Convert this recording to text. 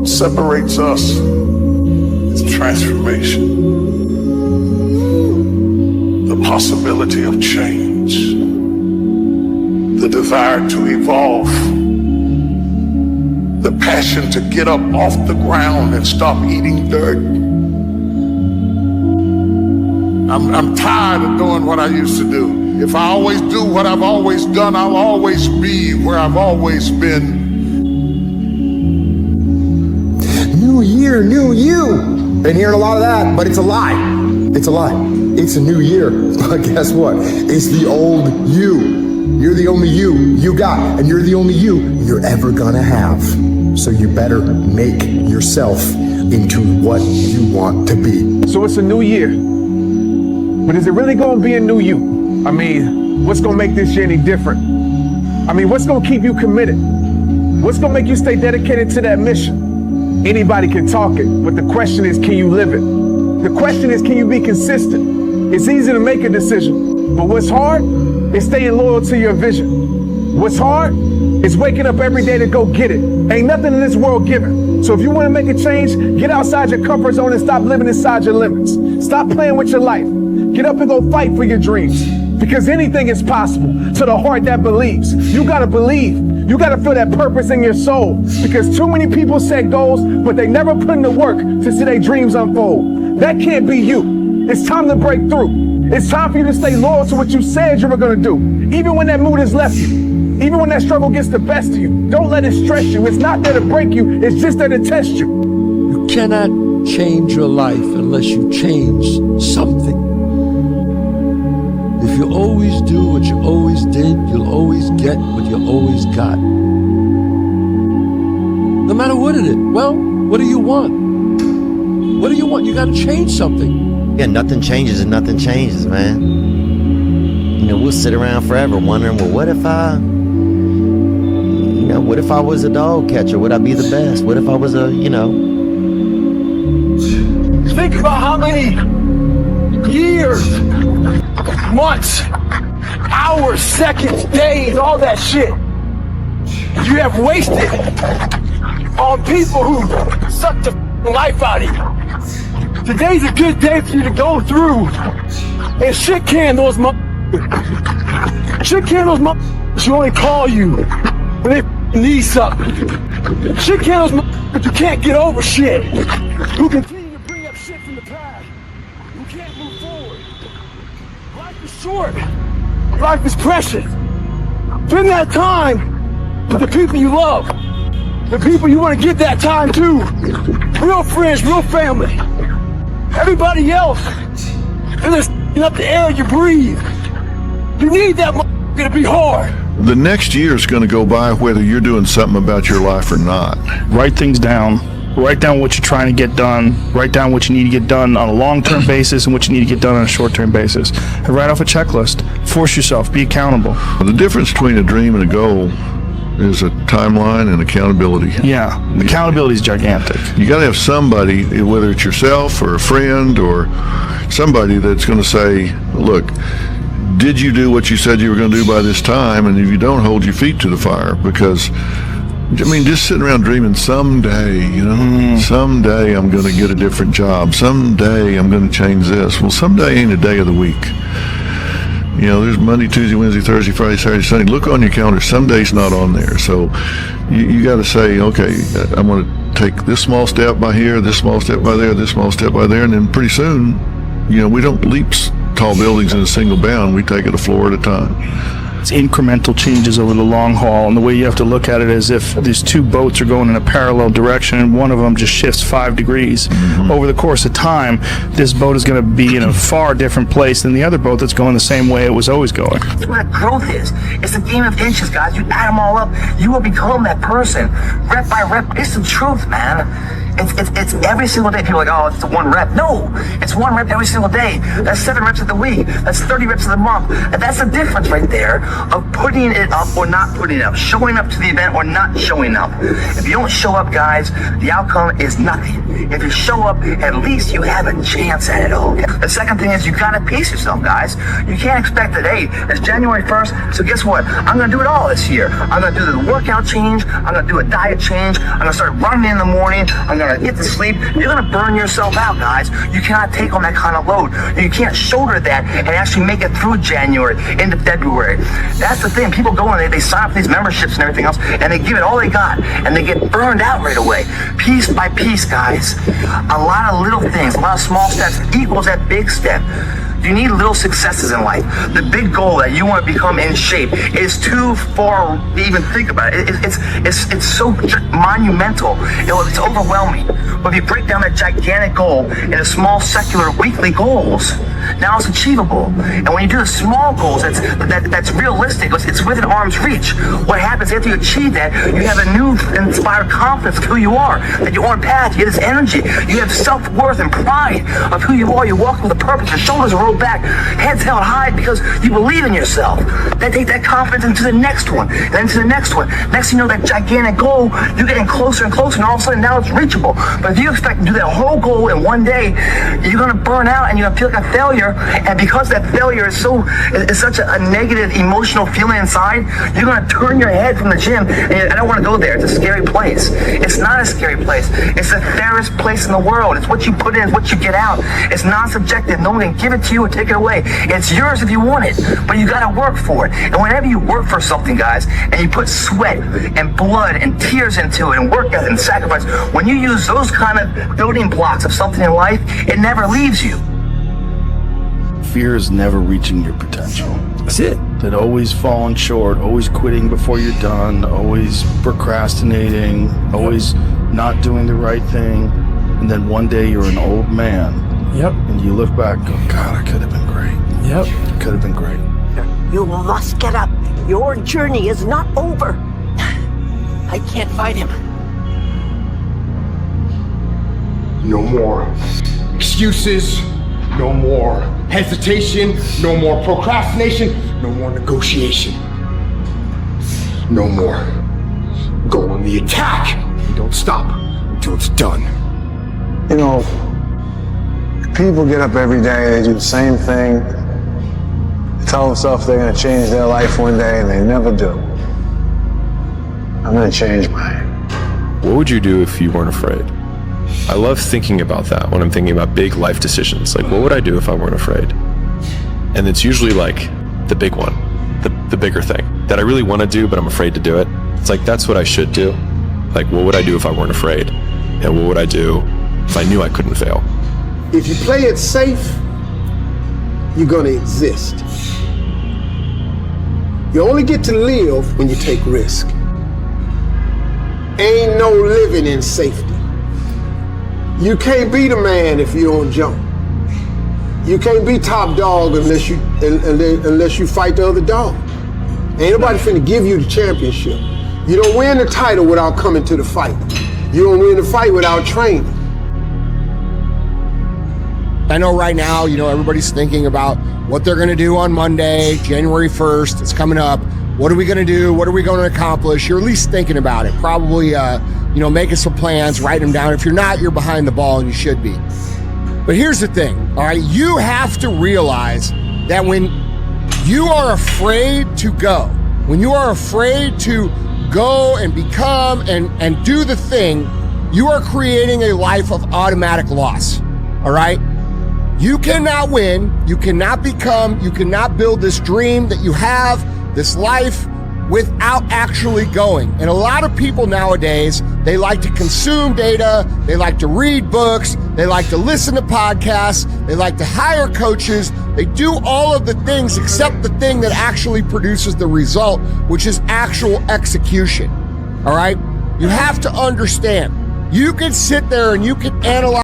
What separates us is transformation, the possibility of change, the desire to evolve, the passion to get up off the ground and stop eating dirt. I'm tired of doing what I used to do. If I always do what I've always done, I'll always be where I've always been. New year, new you. Been hearing a lot of that, but it's a lie. It's a lie. It's a new year, but guess what? It's the old you. You're the only you got, and you're the only you're ever gonna have. So you better make yourself into what you want to be. So it's a new year, but is it really gonna be a new you? I mean, what's gonna make this year any different? I mean, what's gonna keep you committed? What's gonna make you stay dedicated to that mission? Anybody can talk it, but the question is, can you live it? The question is, can you be consistent? It's easy to make a decision, but what's hard is staying loyal to your vision. What's hard is waking up every day to go get it. Ain't nothing in this world given. So if you wanna make a change, get outside your comfort zone and stop living inside your limits. Stop playing with your life. Get up and go fight for your dreams. Because anything is possible to the heart that believes. You gotta believe. You gotta feel that purpose in your soul. Because too many people set goals, but they never put in the work to see their dreams unfold. That can't be you. It's time to break through. It's time for you to stay loyal to what you said you were gonna do. Even when that mood has left you. Even when that struggle gets the best of you. Don't let it stress you. It's not there to break you. It's just there to test you. You cannot change your life unless you change something. If you always do what you always did, you'll always get what you always got. No matter what it is. Well, what do you want? What do you want? You gotta change something. Yeah, nothing changes and nothing changes, man. You know, we'll sit around forever wondering, well, what if I was a dog catcher? Would I be the best? What if I was Think about how many years, months, hours, seconds, days, all that shit you have wasted on people who suck the life out of you. Today's a good day for you to go through and shit can those who only call you when they need something. Shit can those but you can't get over shit. Who continue to bring up shit from the past. Who can't move forward. Life is short. Life is precious. Spend that time with the people you love. The people you want to give that time to. Real friends, real family. Everybody else, they're just up the air you breathe. You need that to be hard. The next year is going to go by whether you're doing something about your life or not. Write things down. Write down what you're trying to get done. Write down what you need to get done on a long-term basis and what you need to get done on a short-term basis. And write off a checklist. Force yourself. Be accountable. The difference between a dream and a goal is a timeline and accountability. Yeah, accountability is gigantic. You got to have somebody, whether it's yourself or a friend or somebody that's going to say, look, did you do what you said you were going to do by this time? And if you don't, hold your feet to the fire. Because, I mean, just sitting around dreaming someday, someday I'm going to get a different job. Someday I'm going to change this. Well, someday ain't a day of the week. You know, there's Monday, Tuesday, Wednesday, Thursday, Friday, Saturday, Sunday. Look on your calendar. Some days not on there. So you got to say, okay, I'm going to take this small step by here, this small step by there, this small step by there. And then pretty soon, we don't leap tall buildings in a single bound. We take it a floor at a time. It's incremental changes over the long haul, and the way you have to look at it is if these two boats are going in a parallel direction and one of them just shifts 5 degrees over the course of time, this boat is going to be in a far different place than the other boat that's going the same way it was always going. That's what growth is. It's a game of inches, guys. You add them all up, you will become that person. Rep by rep. It's the truth, man. It's every single day. People are like, oh, it's 1 rep. No, it's 1 rep every single day. That's 7 reps of the week. That's 30 reps of the month. And that's the difference right there of putting it up or not putting it up, showing up to the event or not showing up. If you don't show up, guys, the outcome is nothing. If you show up, at least you have a chance at it all. The second thing is you gotta pace yourself, guys. You can't expect that, hey, it's January 1st, so guess what? I'm gonna do it all this year. I'm gonna do the workout change. I'm gonna do a diet change. I'm gonna start running in the morning. I'm gonna get to sleep. You're gonna burn yourself out, guys. You cannot take on that kind of load. You can't shoulder that and actually make it through January into February. That's the thing. People go and they sign up for these memberships and everything else, and they give it all they got, and they get burned out right away. Piece by piece, guys. A lot of little things, a lot of small steps equals that big step. You need little successes in life. The big goal that you want to become in shape is too far to even think about it. It's so monumental. It's overwhelming. But if you break down that gigantic goal into small, secular, weekly goals, now it's achievable. And when you do the small goals, that's realistic. It's within arm's reach. What happens after you achieve that? You have a new inspired confidence of who you are. That you're on path. You get this energy. You have self-worth and pride of who you are. You walk with a purpose. Your shoulders are rolled back, heads held high because you believe in yourself. Then take that confidence into the next one, and then to the next one. Next thing you know, that gigantic goal, you're getting closer and closer, and all of a sudden now it's reachable. But if you expect to do that whole goal in one day, you're gonna burn out and you're gonna feel like a failure. And because that failure is such a negative emotional feeling inside, you're gonna turn your head from the gym. And I don't want to go there. It's a scary place. It's not a scary place. It's the fairest place in the world. It's what you put in, it's what you get out. It's non-subjective. No one can give it to you or take it away. It's yours if you want it, but you gotta work for it. And whenever you work for something, guys, and you put sweat and blood and tears into it and work ethic and sacrifice, when you use those kind of building blocks of something in life, it never leaves you. Fear is never reaching your potential. That's it. That always falling short, always quitting before you're done, always procrastinating, always not doing the right thing. And then one day you're an old man. Yep. And you look back and go, God, I could have been great. Yep. It could have been great. You must get up. Your journey is not over. I can't fight him. No more excuses, no more hesitation, no more procrastination, no more negotiation. No more. Go on the attack and don't stop until it's done. You know, people get up every day, they do the same thing, they tell themselves they're gonna change their life one day and they never do. I'm gonna change mine. What would you do if you weren't afraid? I love thinking about that when I'm thinking about big life decisions. Like, what would I do if I weren't afraid? And it's usually like the big one, the bigger thing that I really want to do, but I'm afraid to do it. It's like, that's what I should do. Like, what would I do if I weren't afraid? And what would I do if I knew I couldn't fail? If you play it safe, you're gonna exist. You only get to live when you take risk. Ain't no living in safety. You can't be the man if you don't jump. You can't be top dog unless you fight the other dog. Ain't nobody finna give you the championship. You don't win the title without coming to the fight. You don't win the fight without training. I know right now, everybody's thinking about what they're gonna do on Monday, January 1st, it's coming up. What are we gonna do? What are we gonna accomplish? You're at least thinking about it. Probably, making some plans, writing them down. If you're not, you're behind the ball and you should be. But here's the thing, all right? You have to realize that when you are afraid to go, when you are afraid to go and become and do the thing, you are creating a life of automatic loss, all right? You cannot win, you cannot become, you cannot build this dream that you have, this life, without actually going. And a lot of people nowadays, they like to consume data, they like to read books, they like to listen to podcasts, they like to hire coaches, they do all of the things except the thing that actually produces the result, which is actual execution, all right? You have to understand, you can sit there and you can analyze